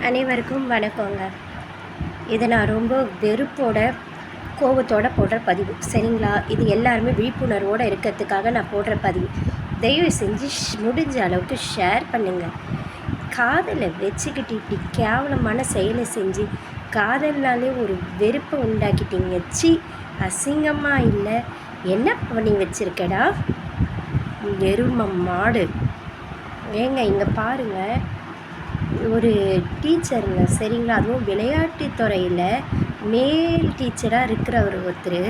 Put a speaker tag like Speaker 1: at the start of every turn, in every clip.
Speaker 1: அனைவருக்கும் வணக்கங்க. இதை நான் ரொம்ப வெறுப்போட கோபத்தோடு போடுற பதிவு, சரிங்களா? இது எல்லாருமே விழிப்புணர்வோடு இருக்கிறதுக்காக நான் போடுற பதிவு. தயவு செஞ்சு முடிஞ்ச அளவுக்கு ஷேர் பண்ணுங்கள். காதலை வச்சுக்கிட்டு இப்படி கேவலமான செயலை செஞ்சு காதல்னாலே ஒரு வெறுப்பை உண்டாக்கிட்டீங்க. அசிங்கமாக இல்லை? என்ன பண்ணி வச்சுருக்கடா எரும மாடு? ஏங்க இங்கே பாருங்கள், ஒரு டீச்சருங்க, சரிங்களா? அதுவும் விளையாட்டுத் துறையில் மேல் டீச்சராக இருக்கிற ஒருத்தர்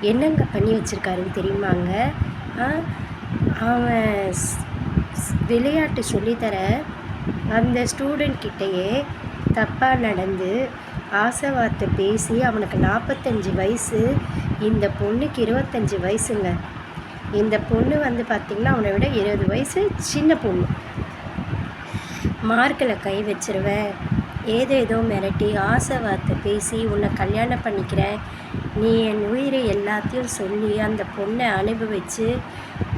Speaker 1: என்னங்க பண்ணி வச்சுருக்காருன்னு தெரியுமாங்க? அவன் விளையாட்டு சொல்லித்தர அந்த ஸ்டூடெண்ட் கிட்டேயே தப்பாக நடந்து ஆசை வார்த்தை பேசி அவனுக்கு 45 வயசு, இந்த பொண்ணுக்கு 25 வயசுங்க. இந்த பொண்ணு பார்த்திங்கன்னா அவனை விட 20 வயசு சின்ன பொண்ணு. மார்க்கில் கை வச்சிருவேன், ஏதேதோ மிரட்டி ஆசை வார்த்தை பேசி உன்னை கல்யாணம் பண்ணிக்கிறேன், நீ என் உயிரை எல்லாத்தையும் சொல்லி அந்த பொண்ணை அனுபவித்து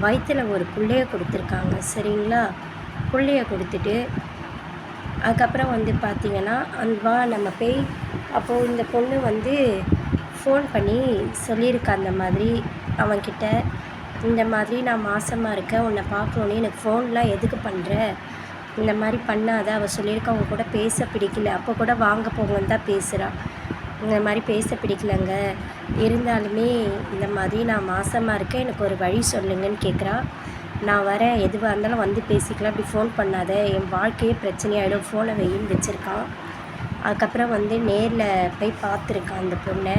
Speaker 1: வயிற்றில் ஒரு பிள்ளைய கொடுத்துருக்காங்க, சரிங்களா? பிள்ளைய கொடுத்துட்டு அதுக்கப்புறம் பார்த்திங்கன்னா வா நம்ம போய், அப்போது இந்த பொண்ணு ஃபோன் பண்ணி சொல்லியிருக்கா அந்த மாதிரி அவன்கிட்ட, இந்த மாதிரி நான் மாசமாக இருக்கேன், உன்னை பார்க்கணுன்னு எனக்கு ஃபோன்லாம் எதுக்கு பண்ணுற, இந்த மாதிரி பண்ணாத. அவள் சொல்லியிருக்க அவங்க கூட பேச பிடிக்கல, அப்போ கூட வாங்க போங்கன்னு தான் பேசுகிறாள். இந்த மாதிரி பேச பிடிக்கலங்க, இருந்தாலுமே இந்த மாதிரி நான் மாசமாக இருக்கேன், எனக்கு ஒரு வழி சொல்லுங்கன்னு கேட்குறா. நான் வரேன், எதுவாக இருந்தாலும் வந்து பேசிக்கலாம், இப்படி ஃபோன் பண்ணாத, என் வாழ்க்கையே பிரச்சனையாயிடும், ஃபோனை வெயின்னு வச்சுருக்கான். அதுக்கப்புறம் நேரில் போய் பார்த்துருக்கான் அந்த பொண்ணை.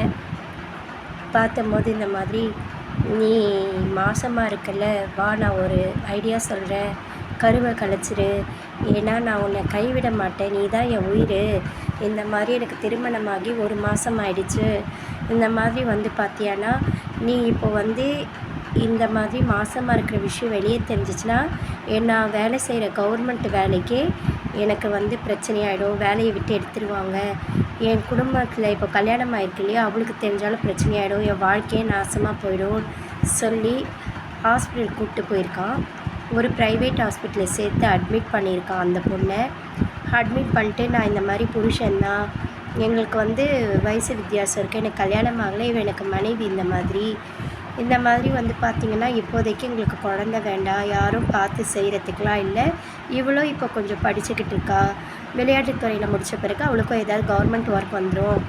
Speaker 1: பார்த்தம்போது இந்த மாதிரி, நீ மாசமாக இருக்கல, வா நான் ஒரு ஐடியா சொல்கிறேன், கருவை கலைச்சிரு, ஏன்னா நான் உன்னை கைவிட மாட்டேன், நீ தான் என் உயிர். இந்த மாதிரி எனக்கு திருமணமாகி 1 மாதம் ஆயிடுச்சு. இந்த மாதிரி பார்த்தியானா நீ இப்போ இந்த மாதிரி மாசமாக இருக்கிற விஷயம் வெளியே தெரிஞ்சிச்சுன்னா நான் வேலை செய்கிற கவர்மெண்ட் வேலைக்கே எனக்கு பிரச்சனையாயிடும், வேலையை விட்டு எடுத்துருவாங்க. என் குடும்பத்தில் இப்போ கல்யாணம் ஆயிருக்கு இல்லையா, அவளுக்கு தெரிஞ்சாலும் பிரச்சனையாயிடும், என் வாழ்க்கையே நாசமாக போயிடும் சொல்லி ஹாஸ்பிட்டல் கூப்பிட்டு போயிருக்கான். ஒரு ப்ரைவேட் ஹாஸ்பிட்டலில் சேர்த்து அட்மிட் பண்ணியிருக்கான் அந்த பொண்ணை. அட்மிட் பண்ணிட்டு, நான் இந்த மாதிரி புருஷன்தான், எங்களுக்கு வயசு வித்தியாசம் இருக்குது, எனக்கு கல்யாணம் ஆகலை, இவன் எனக்கு மனைவி, இந்த மாதிரி பார்த்திங்கன்னா இப்போதைக்கு எங்களுக்கு குழந்த வேண்டாம், யாரும் பார்த்து செய்கிறதுக்கெலாம் இல்லை, இவளும் இப்போ கொஞ்சம் படிச்சுக்கிட்டு இருக்கா, விளையாட்டுத்துறையில் முடித்த பிறகு அவளுக்கும் ஏதாவது கவர்மெண்ட் ஒர்க் வந்துடும்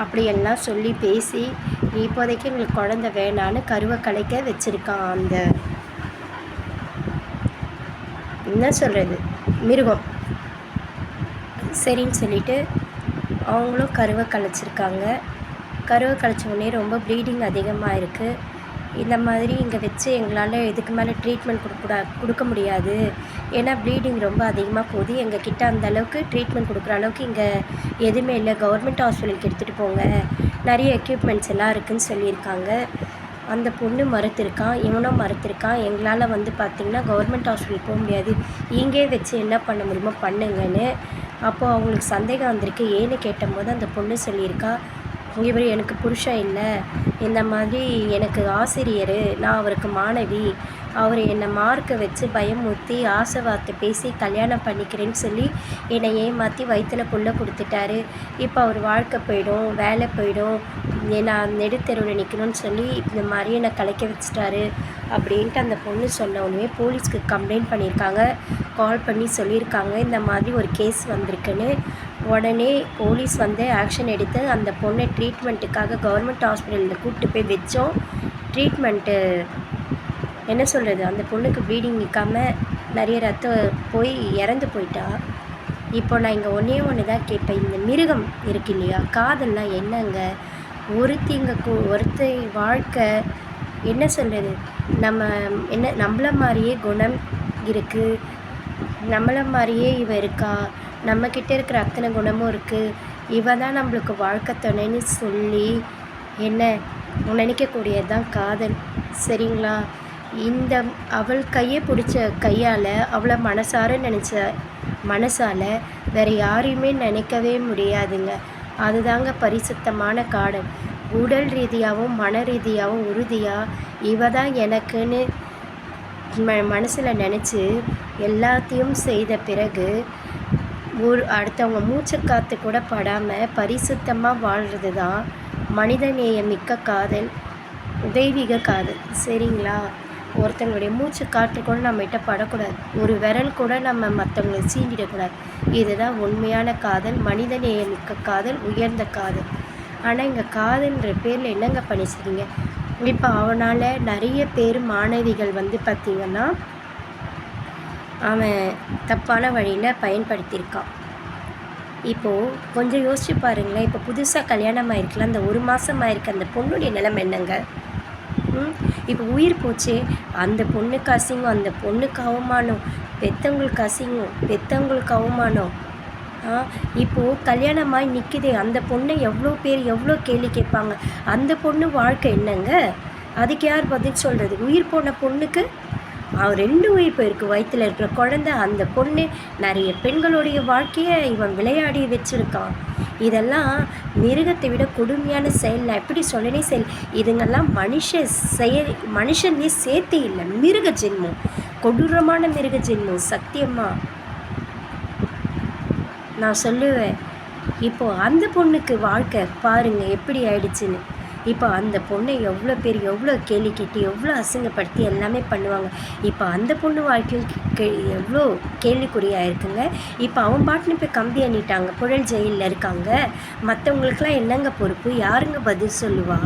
Speaker 1: அப்படியெல்லாம் சொல்லி பேசி இப்போதைக்கு எங்களுக்கு குழந்த வேணான்னு கருவை கலைக்க வச்சுருக்கான் அந்த என்ன சொல்கிறது மிருகம். சரின்னு சொல்லிவிட்டு அவங்களும் கருவை கலைச்சிருக்காங்க. கருவை கலைச்ச உடனே ரொம்ப ப்ளீடிங் அதிகமாக இருக்குது. இந்த மாதிரி இங்கே வச்சு எங்களால் இதுக்கு மேலே ட்ரீட்மெண்ட் கொடுக்க முடியாது, ஏன்னா ப்ளீடிங் ரொம்ப அதிகமாக போகுது, எங்கள் கிட்ட அந்தளவுக்கு ட்ரீட்மெண்ட் கொடுக்குற அளவுக்கு இங்கே எதுவுமே இல்லை, கவர்மெண்ட் ஹாஸ்பிட்டலுக்கு எடுத்துகிட்டு போங்க, நிறைய எக்யூப்மெண்ட்ஸ் எல்லாம் இருக்குதுன்னு சொல்லியிருக்காங்க. அந்த பொண்ணு மறுத்திருக்கான், இவனும் மறுத்திருக்கான். எங்களால் பார்த்திங்கன்னா கவர்மெண்ட் ஹாஸ்பிட்டல் போக முடியாது, இங்கே வச்சு என்ன பண்ண முடியுமோ பண்ணுங்கன்னு. அப்போது அவங்களுக்கு சந்தேகம் வந்திருக்கு. ஏன்னு கேட்டபோது அந்த பொண்ணு சொல்லியிருக்கா, இவர் எனக்கு புருஷன் இல்லை, இந்த மாதிரி எனக்கு ஆசிரியர், நான் அவருக்கு மாணவி, அவர் என்னை மார்க்கை வச்சு பயமுறுத்தி ஆசை வார்த்தை பேசி கல்யாணம் பண்ணிக்கிறேன்னு சொல்லி என்னை ஏமாற்றி வயிற்றில் புள்ள கொடுத்துட்டாரு, இப்போ அவர் வாழ்க்கை போயிடும், வேலை போயிடும், நான் நெடுத்தெருவில் நிற்கணும்னு சொல்லி இந்த மாதிரி என்னை கலைக்க வச்சுட்டாரு அப்படின்ட்டு அந்த பொண்ணு சொன்ன உடனே போலீஸ்க்கு கம்ப்ளைண்ட் பண்ணியிருக்காங்க, கால் பண்ணி சொல்லியிருக்காங்க இந்த மாதிரி ஒரு கேஸ் வந்திருக்குன்னு. உடனே போலீஸ் ஆக்ஷன் எடுத்து அந்த பொண்ணை ட்ரீட்மெண்ட்டுக்காக கவர்மெண்ட் ஹாஸ்பிட்டலில் கூப்பிட்டு போய் வச்சோம். ட்ரீட்மெண்ட்டு என்ன சொல்கிறது, அந்த பொண்ணுக்கு ப்ளீடிங் நிற்காமல் நிறைய ரத்தம் போய் இறந்து போயிட்டா. இப்போ நான் இங்கே ஒன்று தான் கேட்பேன், இந்த மிருகம் இருக்கு இல்லையா, காதல்லாம் என்னங்க? ஒருத்தி வாழ்க்கை என்ன சொல்கிறது, நம்மளை மாதிரியே குணம் இருக்குது, நம்மளை மாதிரியே இவ இருக்கா, நம்மக்கிட்ட இருக்கிற அத்தனை குணமும் இருக்குது, இவ தான் நம்மளுக்கு வாழ்க்கை துணைன்னு சொல்லி என்ன நினைக்கக்கூடியது தான் காதல், சரிங்களா? அவள் கையை பிடிச்ச கையால் அவளை மனசார நினச்ச மனசால் வேறு யாரையுமே நினைக்கவே முடியாதுங்க. அதுதாங்க பரிசுத்தமான காதல். உடல் ரீதியாகவும் மன ரீதியாகவும் உறுதியாக இவ தான் எனக்குன்னு மனசில் நினச்சி எல்லாத்தையும் செய்த பிறகு அடுத்தவங்க மூச்சை காற்று கூட படாமல் பரிசுத்தமாக வாழ்கிறது தான் மனிதநேய மிக்க காதல், தெய்வீக காதல். சரிங்களா? ஒருத்தங்களுடைய மூச்சு காற்று கூட நம்மகிட்ட படக்கூடாது. ஒரு விரல் கூட நம்ம மற்றவங்களை சீண்டிடக்கூடாது. இதுதான் உண்மையான காதல், மனிதநேய மிக்க காதல், உயர்ந்த காதல். ஆனால் இங்கே காதல்ன்ற பேரில் என்னங்க பண்ணிச்சிருக்கீங்க? இப்போ அவனால் நிறைய பேர் மாணவிகள் பார்த்திங்கன்னா அவன் தப்பான வழியில் பயன்படுத்தியிருக்கான். இப்போது கொஞ்சம் யோசிச்சு பாருங்களேன். இப்போ புதுசாக கல்யாணம் ஆகிருக்கலாம், அந்த 1 மாதம் ஆகிருக்கு அந்த பொண்ணுடைய நிலைமை என்னங்க? இப்போ உயிர் போச்சே, அந்த பொண்ணுக்கு அசிங்கம், அந்த பொண்ணுக்கு அவமானம், பெற்றவங்களுக்கு அசிங்கம், பெற்றவங்களுக்கு அவமானம். இப்போது கல்யாணமாகி நிற்குதே, அந்த பொண்ணை எவ்வளோ பேர் எவ்வளோ கேள்வி கேட்பாங்க. அந்த பொண்ணு வாழ்க்கை என்னங்க? அதுக்கு யார் பதில் சொல்கிறது? உயிர் போன பொண்ணுக்கு 2 உயிர் போயிருக்கு. வயிற்றில் இருக்கிற குழந்தை, அந்த பொண்ணு, நிறைய பெண்களுடைய வாழ்க்கையை இவன் விளையாடி வச்சுருக்கான். இதெல்லாம் மிருகத்தை விட கொடுமையான செயல். நான் எப்படி சொல்லனே செயல். இதுங்கெல்லாம் மனுஷனே சேர்த்தே இல்லை, மிருக ஜென்மம், கொடூரமான மிருக ஜென்மம். சத்தியமாக நான் சொல்லுவேன். இப்போது அந்த பொண்ணுக்கு வாழ்க்கை பாருங்கள் எப்படி ஆயிடுச்சுன்னு. இப்போ அந்த பொண்ணை எவ்வளோ பேர் எவ்வளோ கேள்வி கேட்டு எவ்வளோ அசிங்கப்படுத்தி எல்லாமே பண்ணுவாங்க. இப்போ அந்த பொண்ணு வாழ்க்கையும் எவ்வளோ கேள்விக்குறியாக இருக்குங்க. இப்போ அவன் பாட்டுன்னு போய் கம்பி அண்ணிட்டாங்க, புழல் ஜெயிலில் இருக்காங்க. மற்றவங்களுக்கெல்லாம் என்னங்க பொறுப்பு? யாருங்க பதில் சொல்லுவா?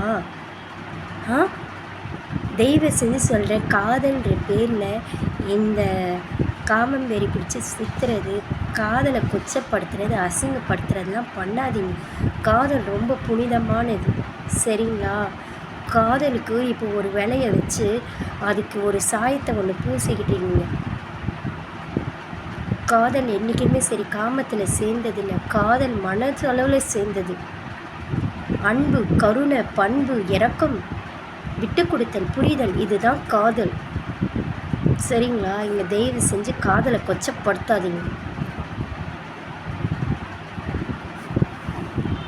Speaker 1: தெய்வ செஞ்சு சொல்கிற காதல்ன்ற பேரில் இந்த காமம் வெறி பிடிச்சி சுற்றுறது, காதலை கொச்சப்படுத்துறது, அசிங்கப்படுத்துறதுலாம் பண்ணாதீங்க. காதல் ரொம்ப புனிதமானது. சரிங்களா? காதலுக்கு இப்போ ஒரு விலையை வச்சு அதுக்கு ஒரு சாயத்தை ஒன்று பூசிக்கிட்டீங்க. காதல் என்றைக்குமே சரி காமத்தில் சேர்ந்ததில்லை. காதல் மனதளவில் சேர்ந்தது. அன்பு, கருணை, பண்பு, இரக்கம், விட்டு கொடுத்தல், புரிதல், இதுதான் காதல். சரிங்களா? இங்கே தயவு செஞ்சு காதலை கொச்சப்படுத்தாதீங்க.